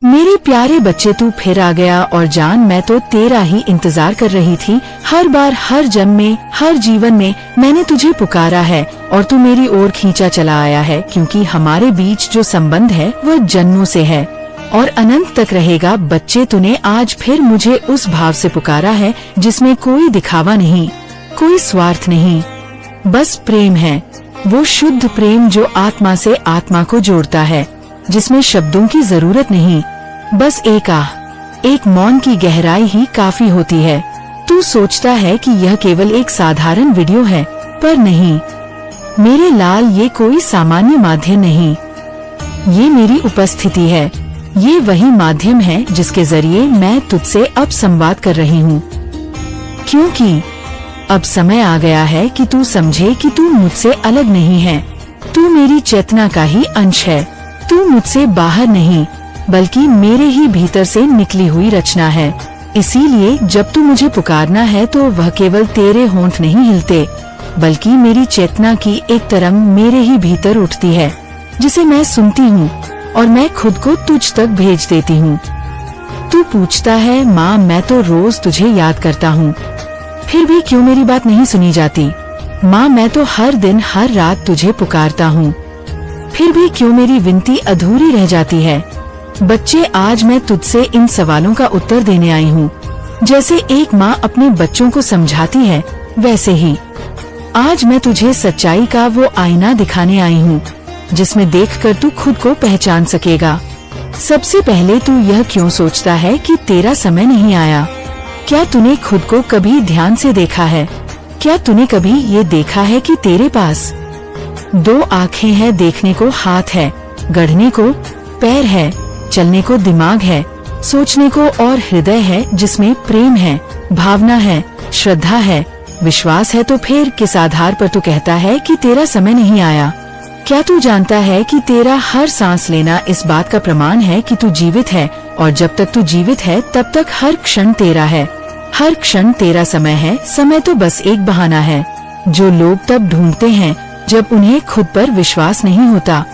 मेरे प्यारे बच्चे, तू फिर आ गया। और जान, मैं तो तेरा ही इंतजार कर रही थी। हर बार, हर जन्म में, हर जीवन में मैंने तुझे पुकारा है और तू मेरी ओर खींचा चला आया है, क्योंकि हमारे बीच जो संबंध है वह जन्मों से है और अनंत तक रहेगा। बच्चे, तूने आज फिर मुझे उस भाव से पुकारा है जिसमें कोई दिखावा नहीं, कोई स्वार्थ नहीं, बस प्रेम है। वो शुद्ध प्रेम जो आत्मा से आत्मा को जोड़ता है, जिसमें शब्दों की जरूरत नहीं, बस एक आह, एक मौन की गहराई ही काफी होती है। तू सोचता है कि यह केवल एक साधारण वीडियो है, पर नहीं मेरे लाल, ये कोई सामान्य माध्यम नहीं, ये मेरी उपस्थिति है। ये वही माध्यम है जिसके जरिए मैं तुझसे अब संवाद कर रही हूँ, क्योंकि अब समय आ गया है कि तू समझे कि तू मुझसे अलग नहीं है। तू मेरी चेतना का ही अंश है। तू मुझसे बाहर नहीं, बल्कि मेरे ही भीतर से निकली हुई रचना है। इसीलिए जब तू मुझे पुकारना है तो वह केवल तेरे होंठ नहीं हिलते, बल्कि मेरी चेतना की एक तरंग मेरे ही भीतर उठती है, जिसे मैं सुनती हूँ और मैं खुद को तुझ तक भेज देती हूँ। तू पूछता है, माँ, मैं तो रोज तुझे याद करता हूँ, फिर भी क्यों मेरी बात नहीं सुनी जाती? माँ, मैं तो हर दिन हर रात तुझे पुकारता हूँ, फिर भी क्यों मेरी विनती अधूरी रह जाती है? बच्चे, आज मैं तुझसे इन सवालों का उत्तर देने आई हूँ। जैसे एक माँ अपने बच्चों को समझाती है, वैसे ही आज मैं तुझे सच्चाई का वो आईना दिखाने आई हूँ, जिसमें देखकर तू खुद को पहचान सकेगा। सबसे पहले, तू यह क्यों सोचता है कि तेरा समय नहीं आया? क्या तूने खुद को कभी ध्यान से देखा है? क्या तूने कभी ये देखा है कि तेरे पास दो आँखें हैं, देखने को हाथ है, गढ़ने को पैर है, चलने को दिमाग है, सोचने को और हृदय है, जिसमें प्रेम है, भावना है, श्रद्धा है, विश्वास है? तो फिर किस आधार पर तू कहता है कि तेरा समय नहीं आया? क्या तू जानता है कि तेरा हर सांस लेना इस बात का प्रमाण है कि तू जीवित है, और जब तक तू जीवित है तब तक हर क्षण तेरा है, हर क्षण तेरा समय है। समय तो बस एक बहाना है जो लोग तब ढूंढते हैं जब उन्हें खुद पर विश्वास नहीं होता,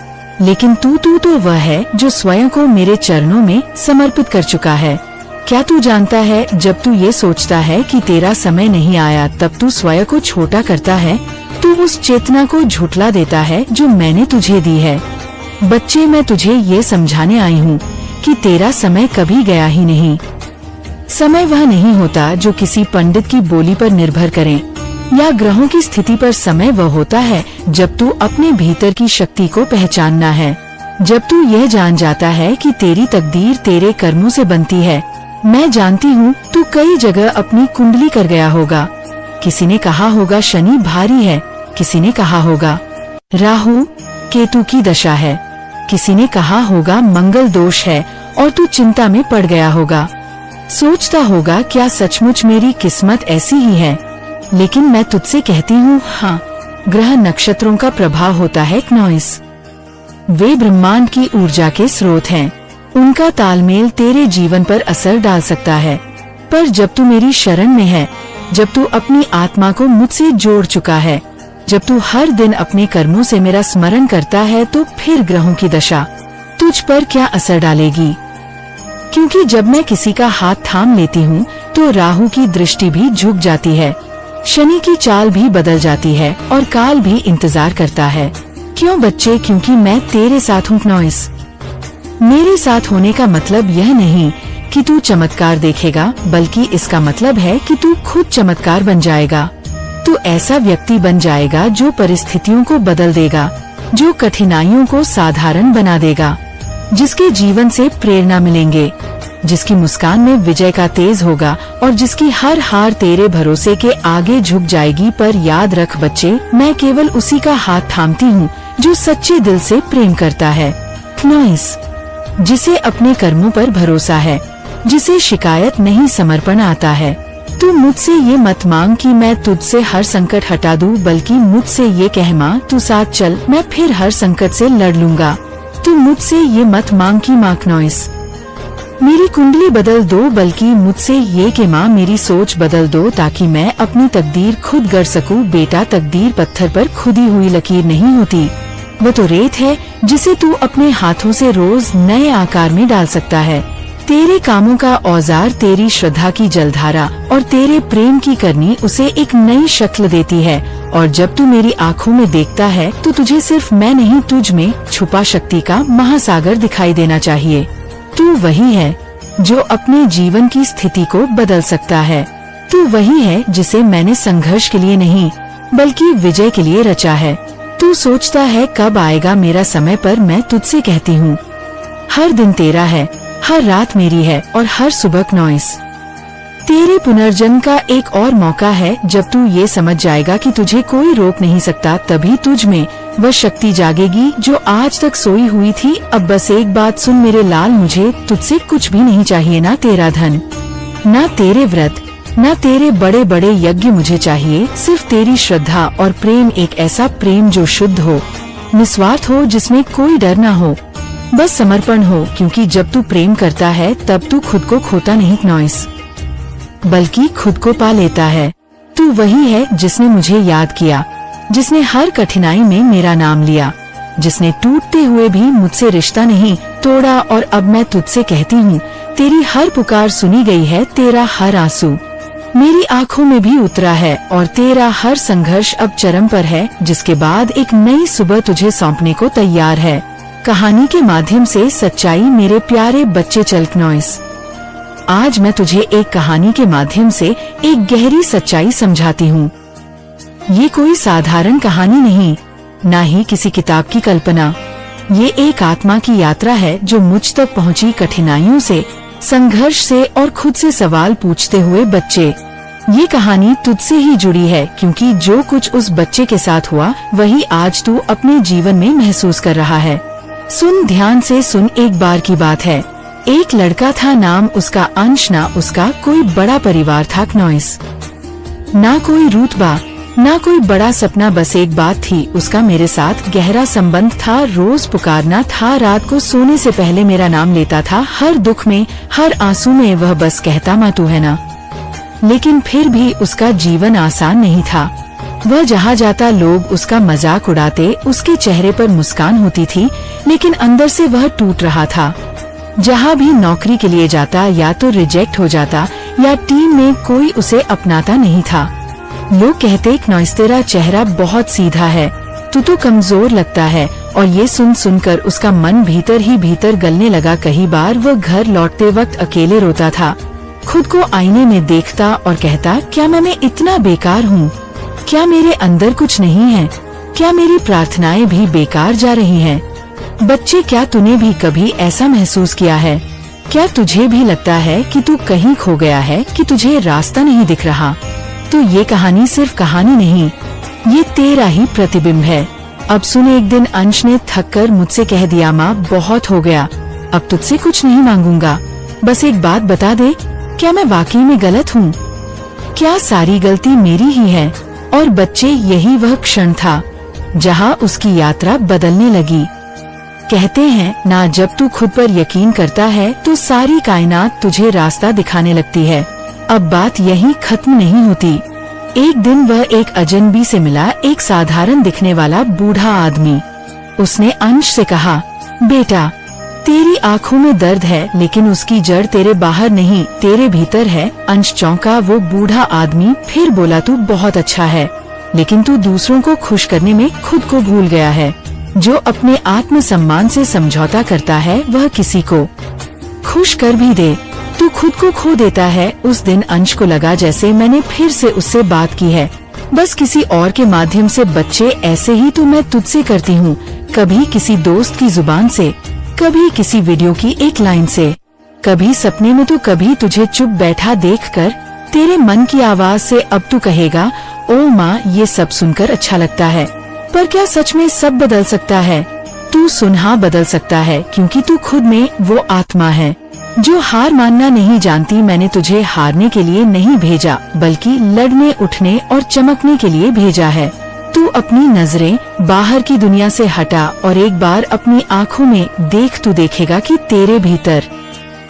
लेकिन तू तो वह है जो स्वयं को मेरे चरणों में समर्पित कर चुका है। क्या तू जानता है, जब तू ये सोचता है कि तेरा समय नहीं आया, तब तू स्वयं को छोटा करता है, तू उस चेतना को झुठला देता है जो मैंने तुझे दी है। बच्चे, मैं तुझे ये समझाने आई हूँ कि तेरा समय कभी गया ही नहीं। समय वह नहीं होता जो किसी पंडित की बोली पर निर्भर करे या ग्रहों की स्थिति पर। समय वह होता है जब तू अपने भीतर की शक्ति को पहचानना है, जब तू यह जान जाता है कि तेरी तकदीर तेरे कर्मों से बनती है। मैं जानती हूँ तू कई जगह अपनी कुंडली कर गया होगा। किसी ने कहा होगा शनि भारी है, किसी ने कहा होगा राहु केतु की दशा है, किसी ने कहा होगा मंगल दोष है, और तू चिंता में पड़ गया होगा। सोचता होगा, क्या सचमुच मेरी किस्मत ऐसी ही है? लेकिन मैं तुझसे कहती हूँ, हाँ, ग्रह नक्षत्रों का प्रभाव होता है नॉइस। वे ब्रह्मांड की ऊर्जा के स्रोत हैं। उनका तालमेल तेरे जीवन पर असर डाल सकता है। पर जब तू मेरी शरण में है, जब तू अपनी आत्मा को मुझसे जोड़ चुका है, जब तू हर दिन अपने कर्मों से मेरा स्मरण करता है, तो फिर ग्रहों की दशा तुझ पर क्या असर डालेगी? क्योंकि जब मैं किसी का हाथ थाम लेती हूँ तो राहु की दृष्टि भी झुक जाती है, शनि की चाल भी बदल जाती है और काल भी इंतजार करता है। क्यों बच्चे? क्योंकि मैं तेरे साथ हूँ नॉइस। मेरे साथ होने का मतलब यह नहीं कि तू चमत्कार देखेगा, बल्कि इसका मतलब है कि तू खुद चमत्कार बन जाएगा। तू ऐसा व्यक्ति बन जाएगा जो परिस्थितियों को बदल देगा, जो कठिनाइयों को साधारण बना देगा, जिसके जीवन से प्रेरणा मिलेंगे, जिसकी मुस्कान में विजय का तेज होगा और जिसकी हर हार तेरे भरोसे के आगे झुक जाएगी। पर याद रख बच्चे, मैं केवल उसी का हाथ थामती हूँ जो सच्चे दिल से प्रेम करता है, नॉइस, जिसे अपने कर्मों पर भरोसा है, जिसे शिकायत नहीं समर्पण आता है। तू मुझसे ये मत मांग कि मैं तुझसे हर संकट हटा दूं, बल्कि मुझसे ये कह मां तू साथ चल, मैं फिर हर संकट से लड़ लूंगा। तू मुझसे ये मत मांग कि मां नॉइस मेरी कुंडली बदल दो, बल्कि मुझसे ये कि माँ मेरी सोच बदल दो, ताकि मैं अपनी तकदीर खुद गढ़ सकूं। बेटा, तकदीर पत्थर पर खुदी हुई लकीर नहीं होती, वो तो रेत है जिसे तू अपने हाथों से रोज नए आकार में डाल सकता है। तेरे कामों का औजार तेरी श्रद्धा की जलधारा और तेरे प्रेम की करनी उसे एक नई शक्ल देती है। और जब तू मेरी आँखों में देखता है तो तुझे सिर्फ मैं नहीं, तुझ में छुपा शक्ति का महासागर दिखाई देना चाहिए। तू वही है जो अपने जीवन की स्थिति को बदल सकता है। तू वही है जिसे मैंने संघर्ष के लिए नहीं बल्कि विजय के लिए रचा है। तू सोचता है कब आएगा मेरा समय, पर मैं तुझसे कहती हूँ हर दिन तेरा है, हर रात मेरी है और हर सुबह नॉइस तेरे पुनर्जन्म का एक और मौका है। जब तू ये समझ जाएगा कि तुझे कोई रोक नहीं सकता, तभी तुझ में वह शक्ति जागेगी जो आज तक सोई हुई थी। अब बस एक बात सुन मेरे लाल, मुझे तुझसे कुछ भी नहीं चाहिए, ना तेरा धन, ना तेरे व्रत, ना तेरे बड़े बड़े यज्ञ मुझे चाहिए। सिर्फ तेरी श्रद्धा और प्रेम, एक ऐसा प्रेम जो शुद्ध हो, निस्वार्थ हो, जिसमें कोई डर ना हो, बस समर्पण हो। क्योंकि जब तू प्रेम करता है तब तू खुद को खोता नहीं नॉइस, बल्कि खुद को पा लेता है। तू वही है जिसने मुझे याद किया, जिसने हर कठिनाई में मेरा नाम लिया, जिसने टूटते हुए भी मुझसे रिश्ता नहीं तोड़ा। और अब मैं तुझसे कहती हूँ तेरी हर पुकार सुनी गई है, तेरा हर आंसू मेरी आँखों में भी उतरा है और तेरा हर संघर्ष अब चरम पर है, जिसके बाद एक नई सुबह तुझे सौंपने को तैयार है। कहानी के माध्यम से सच्चाई मेरे प्यारे बच्चे चल्क नॉइस, आज मैं तुझे एक कहानी के माध्यम से एक गहरी सच्चाई समझाती हूँ। ये कोई साधारण कहानी नहीं, ना ही किसी किताब की कल्पना। ये एक आत्मा की यात्रा है जो मुझ तक पहुँची कठिनाइयों से, संघर्ष से और खुद से सवाल पूछते हुए बच्चे। ये कहानी तुझसे ही जुड़ी है, क्योंकि जो कुछ उस बच्चे के साथ हुआ वही आज तू अपने जीवन में महसूस कर रहा है। सुन, ध्यान से सुन, एक बार की बात है। एक लड़का था, नाम उसका अंश, ना उसका कोई बड़ा परिवार था नॉइस, ना कोई रुतबा, ना कोई बड़ा सपना, बस एक बात थी, उसका मेरे साथ गहरा संबंध था। रोज पुकारना था, रात को सोने से पहले मेरा नाम लेता था, हर दुख में, हर आंसू में वह बस कहता माँ तू है ना। लेकिन फिर भी उसका जीवन आसान नहीं था। वह जहाँ जाता लोग उसका मजाक उड़ाते, उसके चेहरे पर मुस्कान होती थी, लेकिन अंदर से वह टूट रहा था। जहाँ भी नौकरी के लिए जाता या तो रिजेक्ट हो जाता या टीम में कोई उसे अपनाता नहीं था। लोग कहते नॉइस तेरा चेहरा बहुत सीधा है, तू तो कमजोर लगता है। और ये सुन सुनकर उसका मन भीतर ही भीतर गलने लगा। कई बार वह घर लौटते वक्त अकेले रोता था, खुद को आईने में देखता और कहता क्या मैं इतना बेकार हूँ, क्या मेरे अंदर कुछ नहीं है, क्या मेरी प्रार्थनाएं भी बेकार जा रही हैं? बच्चे, क्या तूने भी कभी ऐसा महसूस किया है? क्या तुझे भी लगता है कि तू कहीं खो गया है, कि तुझे रास्ता नहीं दिख रहा? तो ये कहानी सिर्फ कहानी नहीं, ये तेरा ही प्रतिबिंब है। अब सुन, एक दिन अंश ने थककर मुझसे कह दिया माँ बहुत हो गया, अब तुझसे कुछ नहीं मांगूंगा, बस एक बात बता दे, क्या मैं वाकई में गलत हूँ? क्या सारी गलती मेरी ही है? और बच्चे, यही वह क्षण था जहाँ उसकी यात्रा बदलने लगी। कहते हैं ना, जब तू खुद पर यकीन करता है तो सारी कायनात तुझे रास्ता दिखाने लगती है। अब बात यहीं खत्म नहीं होती। एक दिन वह एक अजनबी से मिला, एक साधारण दिखने वाला बूढ़ा आदमी। उसने अंश से कहा, बेटा तेरी आँखों में दर्द है, लेकिन उसकी जड़ तेरे बाहर नहीं तेरे भीतर है। अंश चौंका। वो बूढ़ा आदमी फिर बोला, तू बहुत अच्छा है, लेकिन तू दूसरों को खुश करने में खुद को भूल गया है। जो अपने आत्म सम्मान से समझौता करता है वह किसी को खुश कर भी दे, तू खुद को खो देता है। उस दिन अंश को लगा जैसे मैंने फिर से उससे बात की है, बस किसी और के माध्यम से। बच्चे, ऐसे ही तो मैं तुझसे करती हूँ, कभी किसी दोस्त की जुबान से, कभी किसी वीडियो की एक लाइन से, कभी सपने में, तो कभी तुझे चुप बैठा देखकर तेरे मन की आवाज से। अब तू कहेगा, ओ माँ ये सब सुनकर अच्छा लगता है, पर क्या सच में सब बदल सकता है? तू सुन, हाँ बदल सकता है, क्योंकि तू खुद में वो आत्मा है जो हार मानना नहीं जानती। मैंने तुझे हारने के लिए नहीं भेजा, बल्कि लड़ने, उठने और चमकने के लिए भेजा है। तू अपनी नजरें बाहर की दुनिया से हटा और एक बार अपनी आँखों में देख। तू देखेगा कि तेरे भीतर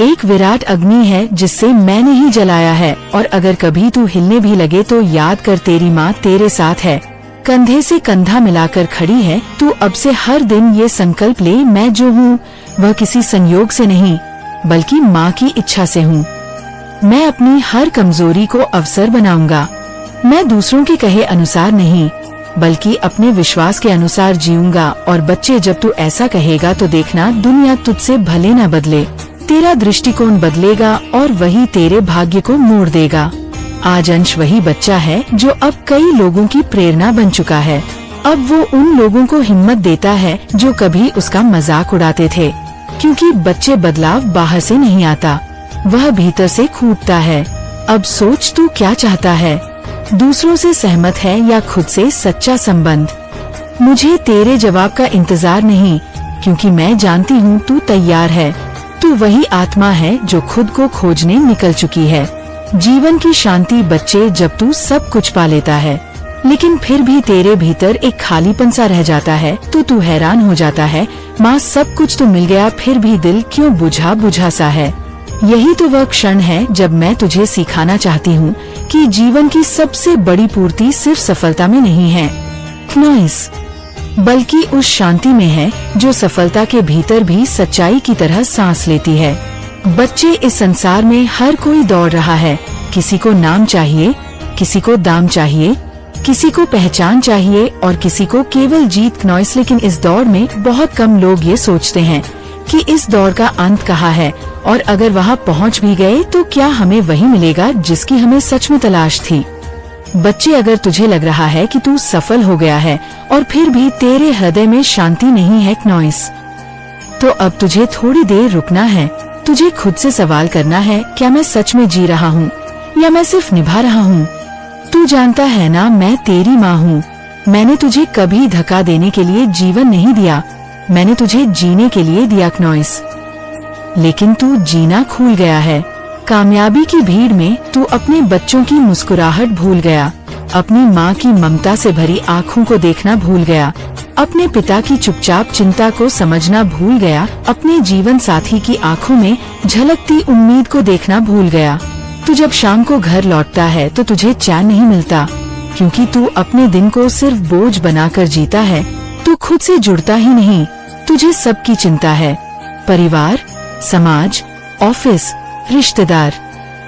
एक विराट अग्नि है जिससे मैंने ही जलाया है। और अगर कभी तू हिलने भी लगे तो याद कर, तेरी माँ तेरे साथ है, कंधे से कंधा मिलाकर खड़ी है। तू अब से हर दिन ये संकल्प ले, मैं जो हूँ वह किसी संयोग से नहीं बल्कि माँ की इच्छा से हूँ। मैं अपनी हर कमजोरी को अवसर बनाऊंगा। मैं दूसरों के कहे अनुसार नहीं बल्कि अपने विश्वास के अनुसार जीऊंगा। और बच्चे, जब तू ऐसा कहेगा तो देखना दुनिया तुझसे भले न बदले, तेरा दृष्टिकोण बदलेगा और वही तेरे भाग्य को मोड़ देगा। आज अंश वही बच्चा है जो अब कई लोगों की प्रेरणा बन चुका है। अब वो उन लोगों को हिम्मत देता है जो कभी उसका मजाक उड़ाते थे, क्योंकि बच्चे बदलाव बाहर से नहीं आता, वह भीतर से कूदता है। अब सोच, तू क्या चाहता है? दूसरों से सहमत है या खुद से सच्चा संबंध? मुझे तेरे जवाब का इंतजार नहीं, क्योंकि मैं जानती हूँ तू तैयार है। तू वही आत्मा है जो खुद को खोजने निकल चुकी है। जीवन की शांति बच्चे, जब तू सब कुछ पा लेता है लेकिन फिर भी तेरे भीतर एक खालीपन सा रह जाता है तो तू हैरान हो जाता है, माँ सब कुछ तो मिल गया फिर भी दिल क्यों बुझा बुझा सा है। यही तो वह क्षण है जब मैं तुझे सिखाना चाहती हूँ कि जीवन की सबसे बड़ी पूर्ति सिर्फ सफलता में नहीं है नॉइस, बल्कि उस शांति में है जो सफलता के भीतर भी सच्चाई की तरह सांस लेती है। बच्चे, इस संसार में हर कोई दौड़ रहा है। किसी को नाम चाहिए, किसी को दाम चाहिए, किसी को पहचान चाहिए और किसी को केवल जीत नॉइस। लेकिन इस दौड़ में बहुत कम लोग ये सोचते हैं कि इस दौड़ का अंत कहाँ है, और अगर वहाँ पहुँच भी गए तो क्या हमें वही मिलेगा जिसकी हमें सच में तलाश थी। बच्चे, अगर तुझे लग रहा है कि तू सफल हो गया है और फिर भी तेरे हृदय में शांति नहीं है नॉइस, तो अब तुझे थोड़ी देर रुकना है। तुझे खुद से सवाल करना है, क्या मैं सच में जी रहा हूँ या मैं सिर्फ निभा रहा हूँ? तू जानता है ना, मैं तेरी माँ हूँ। मैंने तुझे कभी धक्का देने के लिए जीवन नहीं दिया, मैंने तुझे जीने के लिए दिया नॉइस। लेकिन तू जीना भूल गया है। कामयाबी की भीड़ में तू अपने बच्चों की मुस्कुराहट भूल गया, अपनी माँ की ममता से भरी आँखों को देखना भूल गया, अपने पिता की चुपचाप चिंता को समझना भूल गया, अपने जीवन साथी की आँखों में झलकती उम्मीद को देखना भूल गया। तू जब शाम को घर लौटता है तो तुझे चैन नहीं मिलता, क्योंकि तू अपने दिन को सिर्फ बोझ बनाकर जीता है। तू खुद से जुड़ता ही नहीं, तुझे सबकी चिंता है, परिवार, समाज, ऑफिस, रिश्तेदार,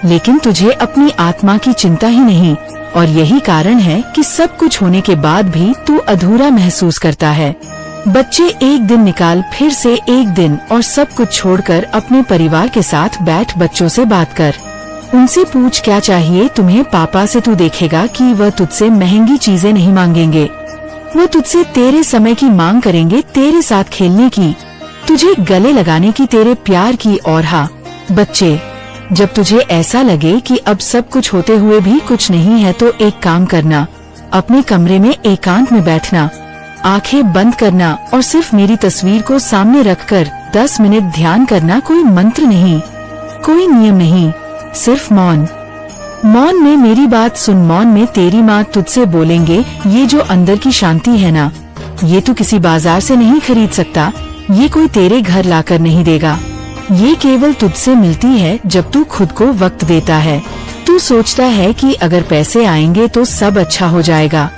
लेकिन तुझे अपनी आत्मा की चिंता ही नहीं। और यही कारण है कि सब कुछ होने के बाद भी तू अधूरा महसूस करता है। बच्चे, एक दिन निकाल, फिर से एक दिन, और सब कुछ छोड़कर अपने परिवार के साथ बैठ बच्चों से बात कर। उनसे पूछ क्या चाहिए तुम्हें पापा से। तू देखेगा कि वह तुझसे महंगी चीजें नहीं मांगेंगे, वो तुझसे तेरे समय की मांग करेंगे, तेरे साथ खेलने की, तुझे गले लगाने की, तेरे प्यार की। और हाँ बच्चे, जब तुझे ऐसा लगे कि अब सब कुछ होते हुए भी कुछ नहीं है तो एक काम करना, अपने कमरे में एकांत में बैठना, आंखें बंद करना और सिर्फ मेरी तस्वीर को सामने रखकर 10 मिनट ध्यान करना। कोई मंत्र नहीं, कोई नियम नहीं, सिर्फ मौन। मौन में मेरी बात सुन, मौन में तेरी माँ तुझसे बोलेंगे, ये जो अंदर की शांति है ना, ये तू किसी बाजार से नहीं खरीद सकता, ये कोई तेरे घर लाकर नहीं देगा, ये केवल तुझसे मिलती है जब तू खुद को वक्त देता है। तू सोचता है कि अगर पैसे आएंगे तो सब अच्छा हो जाएगा,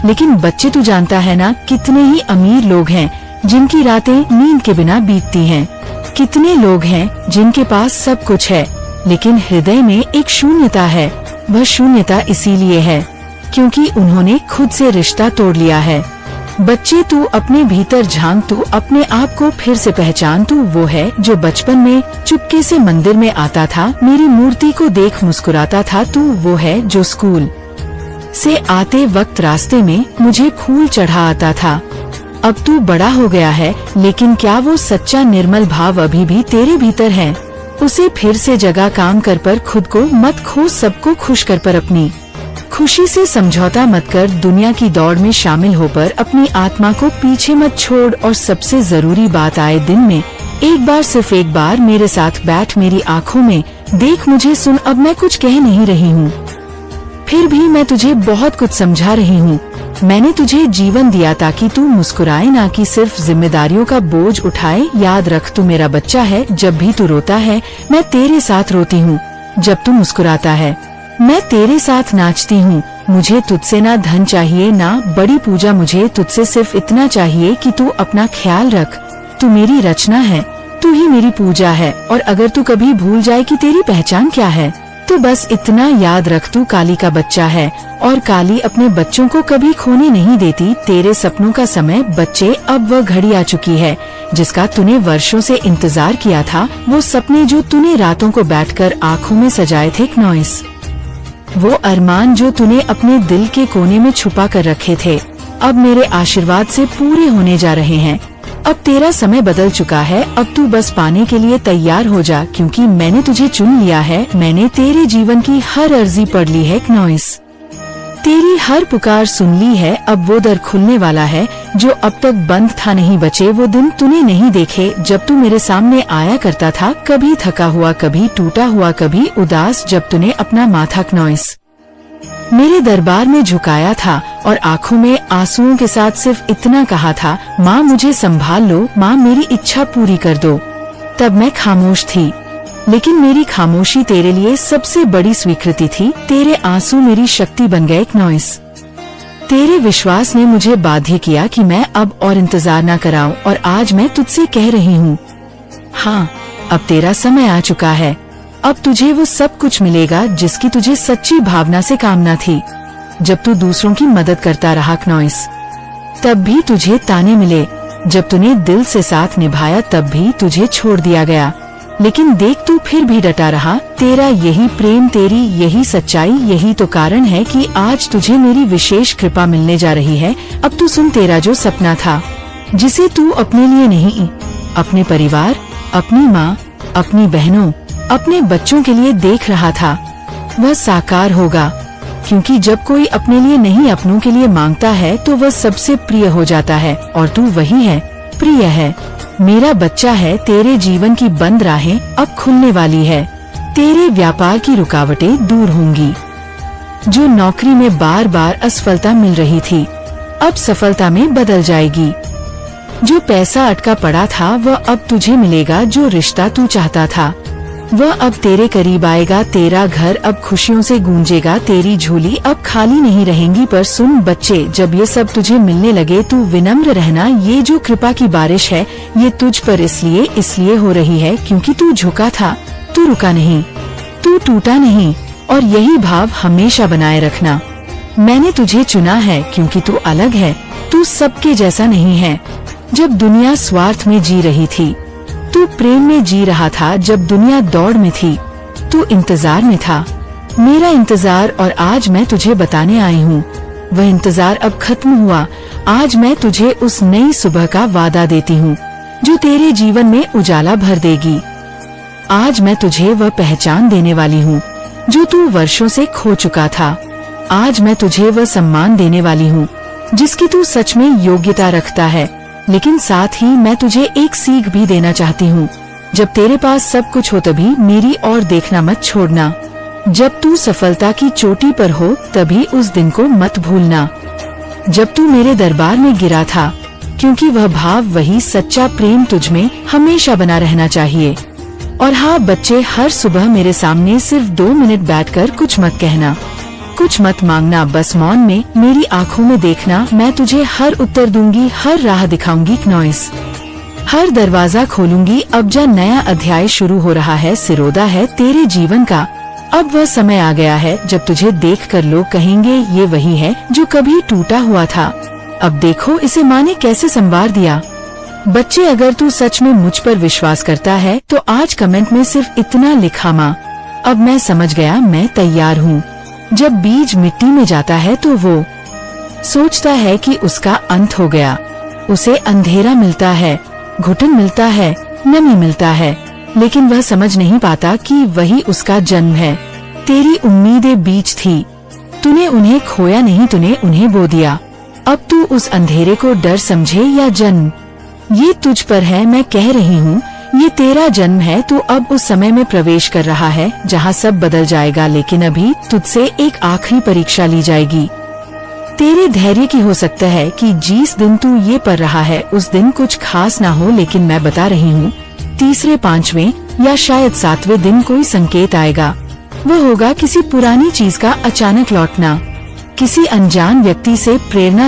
लेकिन बच्चे तू जानता है ना, कितने ही अमीर लोग हैं जिनकी रातें नींद के बिना बीतती हैं, कितने लोग हैं जिनके पास सब कुछ है लेकिन हृदय में एक शून्यता है। वह शून्यता इसीलिए है क्योंकि उन्होंने खुद से रिश्ता तोड़ लिया है। बच्चे, तू अपने भीतर झांक, तू अपने आप को फिर से पहचान। तू वो है जो बचपन में चुपके से मंदिर में आता था, मेरी मूर्ति को देख मुस्कुराता था। तू वो है जो स्कूल से आते वक्त रास्ते में मुझे फूल चढ़ा आता था। अब तू बड़ा हो गया है, लेकिन क्या वो सच्चा निर्मल भाव अभी भी तेरे भीतर है? उसे फिर से जगा, काम कर पर खुद को मत खो, सबको खुश कर पर अपनी खुशी से समझौता मत कर, दुनिया की दौड़ में शामिल होकर अपनी आत्मा को पीछे मत छोड़। और सबसे जरूरी बात, आए दिन में एक बार, सिर्फ एक बार मेरे साथ बैठ, मेरी आँखों में देख, मुझे सुन। अब मैं कुछ कह नहीं रही हूँ, फिर भी मैं तुझे बहुत कुछ समझा रही हूँ। मैंने तुझे जीवन दिया ताकि तू मुस्कुराए, ना कि सिर्फ जिम्मेदारियों का बोझ उठाए। याद रख, तू मेरा बच्चा है। जब भी तू रोता है मैं तेरे साथ रोती हूँ, जब तू मुस्कुराता है मैं तेरे साथ नाचती हूँ। मुझे तुझसे ना धन चाहिए ना बड़ी पूजा, मुझे तुझसे सिर्फ इतना चाहिए कि तू अपना ख्याल रख। तू मेरी रचना है, तू ही मेरी पूजा है, और अगर तू कभी भूल जाए कि तेरी पहचान क्या है तो बस इतना याद रख, तू काली का बच्चा है और काली अपने बच्चों को कभी खोने नहीं देती। तेरे सपनों का समय बच्चे, अब वह घड़ी आ चुकी है जिसका तूने वर्षों से इंतजार किया था। वो सपने जो तूने रातों को बैठकर आँखों में सजाए थे, नॉइस, वो अरमान जो तूने अपने दिल के कोने में छुपा कर रखे थे, अब मेरे आशीर्वाद से पूरे होने जा रहे हैं। अब तेरा समय बदल चुका है, अब तू बस पाने के लिए तैयार हो जा, क्योंकि मैंने तुझे चुन लिया है। मैंने तेरे जीवन की हर अर्जी पढ़ ली है, नॉइस, तेरी हर पुकार सुन ली है। अब वो दर खुलने वाला है जो अब तक बंद था। नहीं बचे वो दिन तूने नहीं देखे जब तू मेरे सामने आया करता था, कभी थका हुआ, कभी टूटा हुआ, कभी उदास, जब तूने अपना माथा, नॉइस, मेरे दरबार में झुकाया था और आँखों में आंसुओं के साथ सिर्फ इतना कहा था, माँ मुझे संभाल लो, माँ मेरी इच्छा पूरी कर दो। तब मैं खामोश थी, लेकिन मेरी खामोशी तेरे लिए सबसे बड़ी स्वीकृति थी। तेरे आंसू मेरी शक्ति बन गए, नॉइस, तेरे विश्वास ने मुझे बाध्य किया कि मैं अब और इंतजार न कराऊं, और आज मैं तुझसे कह रही हूँ, हाँ, अब तेरा समय आ चुका है। अब तुझे वो सब कुछ मिलेगा जिसकी तुझे सच्ची भावना से कामना थी। जब तू दूसरों की मदद करता रहा, नॉइस, तब भी तुझे ताने मिले। जब तूने दिल से साथ निभाया तब भी तुझे छोड़ दिया गया, लेकिन देख तू फिर भी डटा रहा। तेरा यही प्रेम, तेरी यही सच्चाई, यही तो कारण है कि आज तुझे मेरी विशेष कृपा मिलने जा रही है। अब तू सुन, तेरा जो सपना था, जिसे तू अपने लिए नहीं, अपने परिवार, अपनी माँ, अपनी बहनों, अपने बच्चों के लिए देख रहा था, वह साकार होगा। क्योंकि जब कोई अपने लिए नहीं अपनों के लिए मांगता है तो वह सबसे प्रिय हो जाता है, और तू वही है, प्रिय है, मेरा बच्चा है। तेरे जीवन की बंद राहें अब खुलने वाली है, तेरे व्यापार की रुकावटें दूर होंगी। जो नौकरी में बार बार असफलता मिल रही थी, अब सफलता में बदल जाएगी। जो पैसा अटका पड़ा था वह अब तुझे मिलेगा। जो रिश्ता तू चाहता था वह अब तेरे करीब आएगा। तेरा घर अब खुशियों से गूंजेगा, तेरी झोली अब खाली नहीं रहेंगी। पर सुन बच्चे, जब ये सब तुझे मिलने लगे तू विनम्र रहना। ये जो कृपा की बारिश है ये तुझ पर इसलिए हो रही है क्योंकि तू झुका था, तू रुका नहीं, तू टूटा नहीं, और यही भाव हमेशा बनाए रखना। मैंने तुझे चुना है क्योंकि तू अलग है, तू सबके जैसा नहीं है। जब दुनिया स्वार्थ में जी रही थी, तू प्रेम में जी रहा था। जब दुनिया दौड़ में थी, तू इंतजार में था, मेरा इंतजार। और आज मैं तुझे बताने आई हूँ, वह इंतजार अब खत्म हुआ। आज मैं तुझे उस नई सुबह का वादा देती हूँ जो तेरे जीवन में उजाला भर देगी। आज मैं तुझे वह पहचान देने वाली हूँ जो तू वर्षों से खो चुका था। आज मैं तुझे वह सम्मान देने वाली हूँ जिसकी तू सच में योग्यता रखता है। लेकिन साथ ही मैं तुझे एक सीख भी देना चाहती हूँ, जब तेरे पास सब कुछ हो तभी मेरी ओर देखना मत छोड़ना। जब तू सफलता की चोटी पर हो तभी उस दिन को मत भूलना जब तू मेरे दरबार में गिरा था, क्योंकि वह भाव, वही सच्चा प्रेम तुझ में हमेशा बना रहना चाहिए। और हाँ बच्चे, हर सुबह मेरे सामने सिर्फ 2 मिनट बैठकर कुछ मत कहना, कुछ मत मांगना, बस मौन में मेरी आँखों में देखना। मैं तुझे हर उत्तर दूंगी, हर राह दिखाऊंगी, नॉइस, हर दरवाजा खोलूंगी। अब जो नया अध्याय शुरू हो रहा है, सिरोदा है तेरे जीवन का। अब वह समय आ गया है जब तुझे देखकर लोग कहेंगे ये वही है जो कभी टूटा हुआ था। अब देखो इसे माँ ने कैसे संवार दिया। बच्चे, अगर तू सच में मुझ पर विश्वास करता है तो आज कमेंट में सिर्फ इतना लिखा, माँ अब मैं समझ गया, मैं तैयार हूँ। जब बीज मिट्टी में जाता है तो वो सोचता है कि उसका अंत हो गया, उसे अंधेरा मिलता है, घुटन मिलता है, नमी मिलता है, लेकिन वह समझ नहीं पाता कि वही उसका जन्म है। तेरी उम्मीदें बीज थी, तूने उन्हें खोया नहीं, तूने उन्हें बो दिया। अब तू उस अंधेरे को डर समझे या जन्म, ये तुझ पर है। मैं कह रही हूँ ये तेरा जन्म है। तू अब उस समय में प्रवेश कर रहा है जहाँ सब बदल जाएगा, लेकिन अभी तुझसे एक आखिरी परीक्षा ली जाएगी। तेरे धैर्य की हो सकता है कि जिस दिन तू ये पढ़ रहा है उस दिन कुछ खास ना हो, लेकिन मैं बता रही हूँ 3, 5 या शायद 7वें दिन कोई संकेत आएगा। वो होगा किसी पुरानी चीज का अचानक लौटना, किसी अनजान व्यक्ति से प्रेरणा